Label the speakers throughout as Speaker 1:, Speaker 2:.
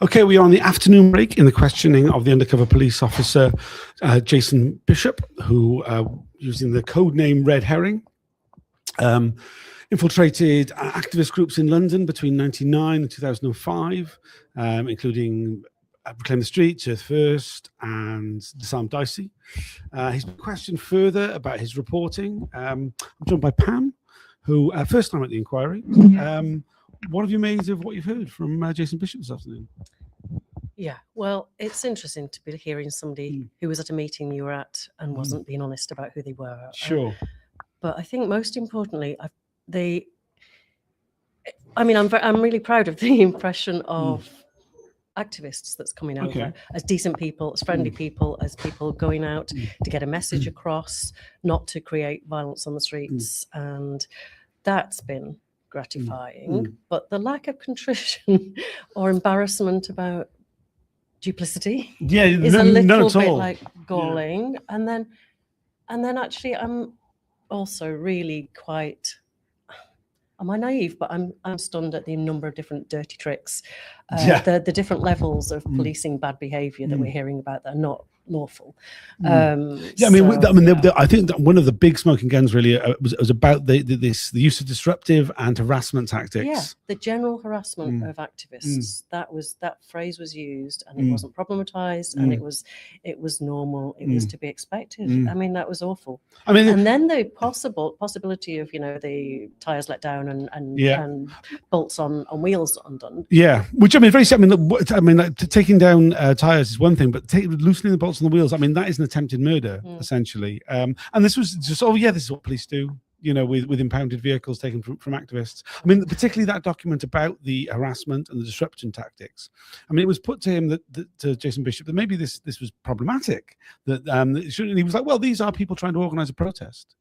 Speaker 1: Okay, we are on the afternoon break in the questioning of the undercover police officer, Jason Bishop, who, using the code name Red Herring, infiltrated activist groups in London between 1999 and 2005, including Reclaim the Streets, Earth First, and Disarm Dicey. He's been questioned further about his reporting. I'm joined by Pam, who, first time at the inquiry. What have you made of what you've heard from Jason Bishop this afternoon?
Speaker 2: Yeah, well, it's interesting to be hearing somebody who was at a meeting you were at and wasn't being honest about who they were.
Speaker 1: Sure.
Speaker 2: But I think most importantly, I'm really proud of the impression of activists that's coming over as decent people, as friendly people, as people going out to get a message across, not to create violence on the streets. And that's been gratifying. But the lack of contrition or embarrassment about duplicity is a little bit like galling. And then actually I'm also really quite, am I naive? But I'm stunned at the number of different dirty tricks, the different levels of policing bad behaviour that we're hearing about that are not lawful.
Speaker 1: I think that one of the big smoking guns really was about the use of disruptive and harassment tactics.
Speaker 2: Yeah, the general harassment of activists. That phrase was used, and it wasn't problematized, and it was normal. It was to be expected. I mean, that was awful. I mean, and then the possibility of the tires let down and bolts on wheels undone.
Speaker 1: Yeah, which I mean, very. Taking down tires is one thing, but loosening the bolts on the wheels, I mean, that is an attempted murder essentially. And this was just, this is what police do, with impounded vehicles taken from activists. I mean, particularly that document about the harassment and the disruption tactics. I mean, it was put to him to Jason Bishop that maybe this was problematic. That he was like, well, these are people trying to organise a protest,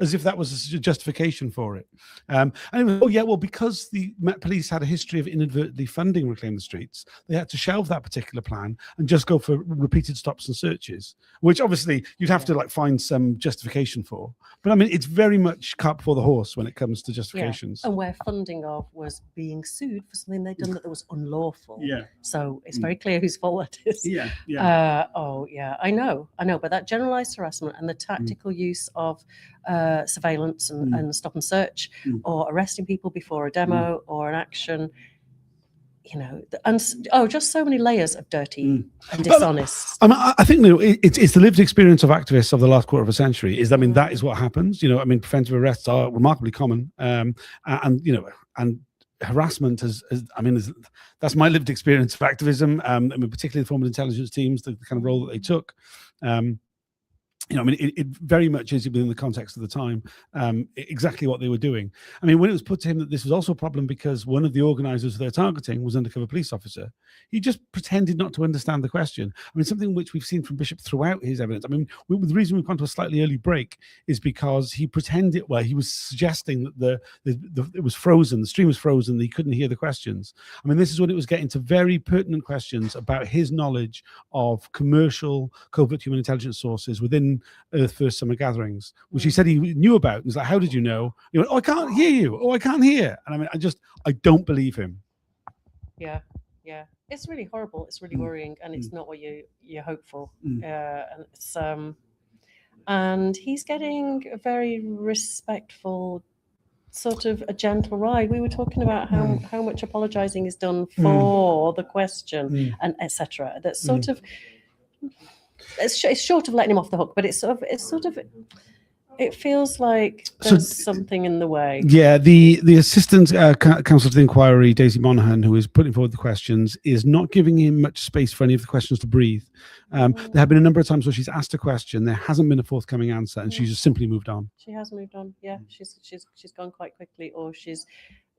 Speaker 1: as if that was a justification for it. And it was, because the Met Police had a history of inadvertently funding Reclaim the Streets, they had to shelve that particular plan and just go for repeated stops and searches, which obviously you'd have to find some justification for. But I mean, it's very much cart before the horse when it comes to justifications.
Speaker 2: And where funding of was being sued for something they'd done that was unlawful.
Speaker 1: Yeah.
Speaker 2: So it's very clear whose fault that is. I know. But that generalized harassment and the tactical use of surveillance and stop and search, or arresting people before a demo or an action, just so many layers of dirty and dishonest.
Speaker 1: I think it's the lived experience of activists of the last quarter of a century. That is what happens. Preventive arrests are remarkably common, and harassment that's my lived experience of activism. Particularly the former intelligence teams, the kind of role that they took. It very much is within the context of the time, exactly what they were doing. I mean, when it was put to him that this was also a problem because one of the organisers of their targeting was undercover police officer, he just pretended not to understand the question. I mean, something which we've seen from Bishop throughout his evidence. I mean, the reason we've gone to a slightly early break is because he pretended, he was suggesting that it was frozen, the stream was frozen, he couldn't hear the questions. I mean, this is when it was getting to very pertinent questions about his knowledge of commercial covert human intelligence sources within Earth First summer gatherings, which he said he knew about. And he's like, how did you know? He went, I can't hear you. I can't hear. And I mean, I don't believe him.
Speaker 2: Yeah. It's really horrible. It's really worrying, and it's not what you hope for. And it's and he's getting a very respectful, sort of a gentle ride. We were talking about how much apologizing is done for the question and etc. That's sort of it's short of letting him off the hook, but it feels like there's something in the way.
Speaker 1: Yeah, the assistant counsel to the inquiry, Daisy Monaghan, who is putting forward the questions, is not giving him much space for any of the questions to breathe. There have been a number of times where she's asked a question, there hasn't been a forthcoming answer, and she's just simply moved on.
Speaker 2: She has moved on. Yeah, she's gone quite quickly, or she's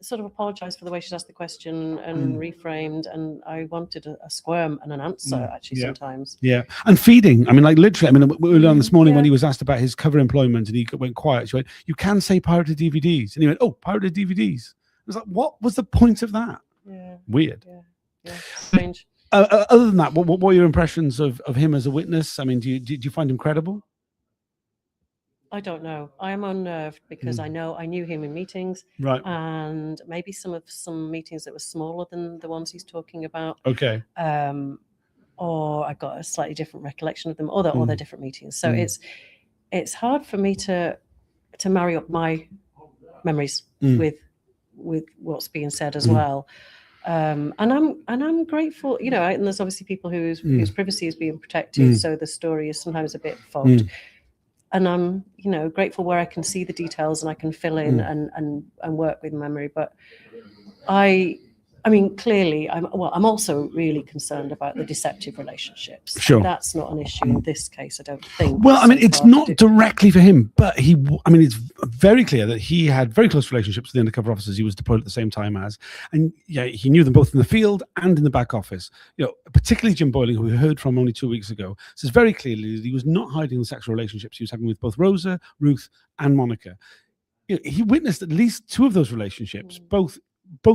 Speaker 2: sort of apologized for the way she's asked the question and reframed, and I wanted a squirm and an answer sometimes.
Speaker 1: Yeah, and feeding. I mean, literally. I mean, early on this morning when he was asked about his cover employment and he went quiet, she went, "You can say pirated DVDs," and he went, "Oh, pirated DVDs." I was like, what was the point of that?
Speaker 2: Yeah.
Speaker 1: Weird.
Speaker 2: Yeah. Strange.
Speaker 1: Other than that, what were your impressions of him as a witness? I mean, did you find him credible?
Speaker 2: I don't know. I am unnerved because I knew him in meetings,
Speaker 1: Right.
Speaker 2: and maybe some meetings that were smaller than the ones he's talking about.
Speaker 1: Okay.
Speaker 2: Or I got a slightly different recollection of them, or they're different meetings. So it's hard for me to marry up my memories with what's being said as well. And I'm grateful, you know, and there's obviously people whose privacy is being protected, so the story is sometimes a bit fogged. And I'm, you know, grateful where I can see the details and I can fill in and work with memory. But I mean, clearly, I'm also really concerned about the deceptive relationships.
Speaker 1: Sure.
Speaker 2: That's not an issue in this case, I don't think.
Speaker 1: Well, I mean, it's not directly for him, but it's very clear that he had very close relationships with the undercover officers he was deployed at the same time as. And yeah, he knew them both in the field and in the back office. You know, particularly Jim Boyling, who we heard from only 2 weeks ago, says very clearly that he was not hiding the sexual relationships he was having with both Rosa, Ruth, and Monica. You know, he witnessed at least 2 of those relationships, both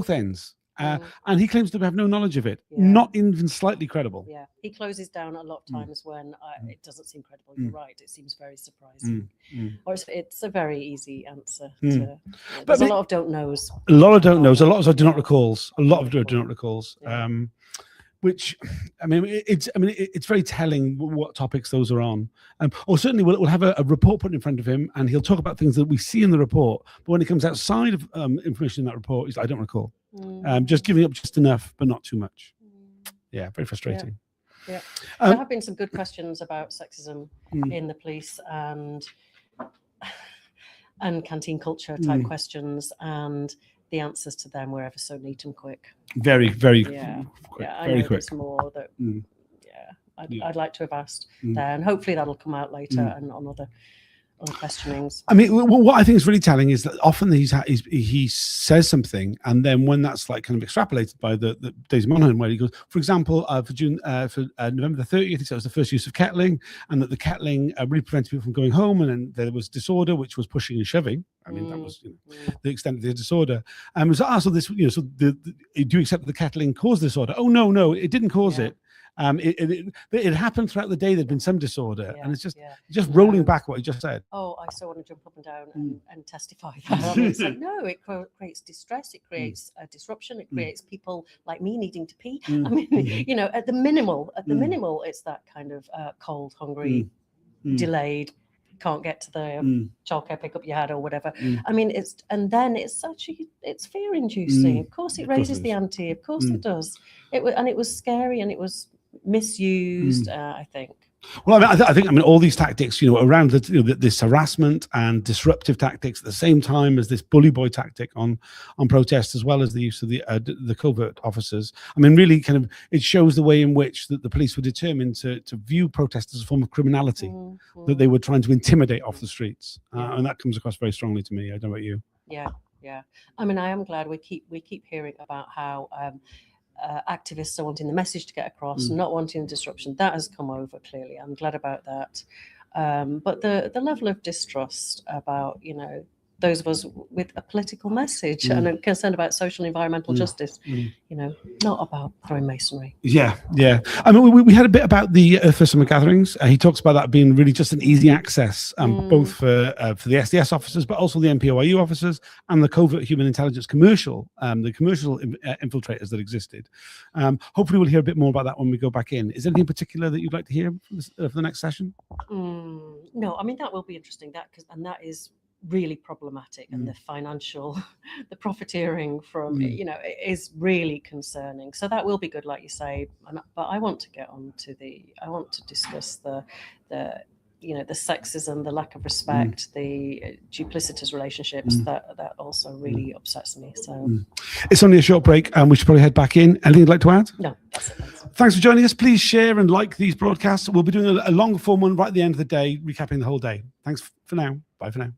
Speaker 1: ends. And he claims to have no knowledge of it, not even slightly credible.
Speaker 2: Yeah, he closes down a lot of times when it doesn't seem credible. You're right; it seems very surprising, or it's a very easy answer. There's a lot of don't knows.
Speaker 1: A lot of don't knows. A lot of do not recalls. A lot of do not recalls.
Speaker 2: Yeah.
Speaker 1: Which, I mean, it's very telling what topics those are on. Or certainly we'll have a report put in front of him, and he'll talk about things that we see in the report. But when it comes outside of information in that report, he's like, I don't recall. Just giving up just enough, but not too much. Yeah, very frustrating.
Speaker 2: Yeah. There have been some good questions about sexism in the police and canteen culture type questions, and the answers to them were ever so neat and quick.
Speaker 1: Very, very quick.
Speaker 2: I
Speaker 1: very
Speaker 2: know
Speaker 1: quick.
Speaker 2: there's more that I'd like to have asked there, and hopefully that'll come out later and on other questionings.
Speaker 1: I mean, what I think is really telling is that often he says something, and then when that's like kind of extrapolated by the Daisy Monaghan, where he goes, for example, for November the 30th, he said it was the first use of kettling, and that the kettling really prevented people from going home, and then there was disorder, which was pushing and shoving. I mean, that was the extent of the disorder. And it was so this, you know, so do you accept that the kettling caused disorder? Oh no, it didn't cause it. It happened throughout the day. There'd been some disorder, and it's just rolling back what he just said.
Speaker 2: Oh, I so want to jump up and down and testify that. It's like, no, it creates distress, it creates a disruption, it creates people like me needing to pee. I mean, you know, at the minimal, it's that kind of cold, hungry, delayed, can't get to the childcare pickup you had or whatever. I mean, it's fear inducing. Of course, it raises the ante. Of course, it does. It was scary, and it was misused. I think.
Speaker 1: Well, I think all these tactics, you know, around this harassment and disruptive tactics at the same time as this bully boy tactic on protests, as well as the use of the covert officers. I mean, really, kind of, it shows the way in which that the police were determined to view protests as a form of criminality, that they were trying to intimidate off the streets, and that comes across very strongly to me. I don't know about you.
Speaker 2: Yeah. I mean, I am glad we keep hearing about how activists are wanting the message to get across, not wanting the disruption. That has come over clearly. I'm glad about that. But the level of distrust about, you know, those of us with a political message and are concerned about social and environmental justice, you know, not about throwing masonry.
Speaker 1: Yeah. I mean, we had a bit about the Earth First Summer gatherings. He talks about that being really just an easy access, both for the SDS officers, but also the MPOIU officers and the covert human intelligence commercial infiltrators that existed. Hopefully we'll hear a bit more about that when we go back in. Is there anything in particular that you'd like to hear for the next session?
Speaker 2: No, I mean, that will be interesting. That is really problematic, and the financial, the profiteering from you know, it is really concerning. So that will be good, like you say. But I want to get on to I want to discuss the you know, the sexism, the lack of respect, the duplicitous relationships that also really upsets me. So
Speaker 1: it's only a short break, and we should probably head back in. Anything you'd like to add?
Speaker 2: No, that's it.
Speaker 1: Thanks for joining us. Please share and like these broadcasts. We'll be doing a long form one right at the end of the day, recapping the whole day. Thanks for now. Bye for now.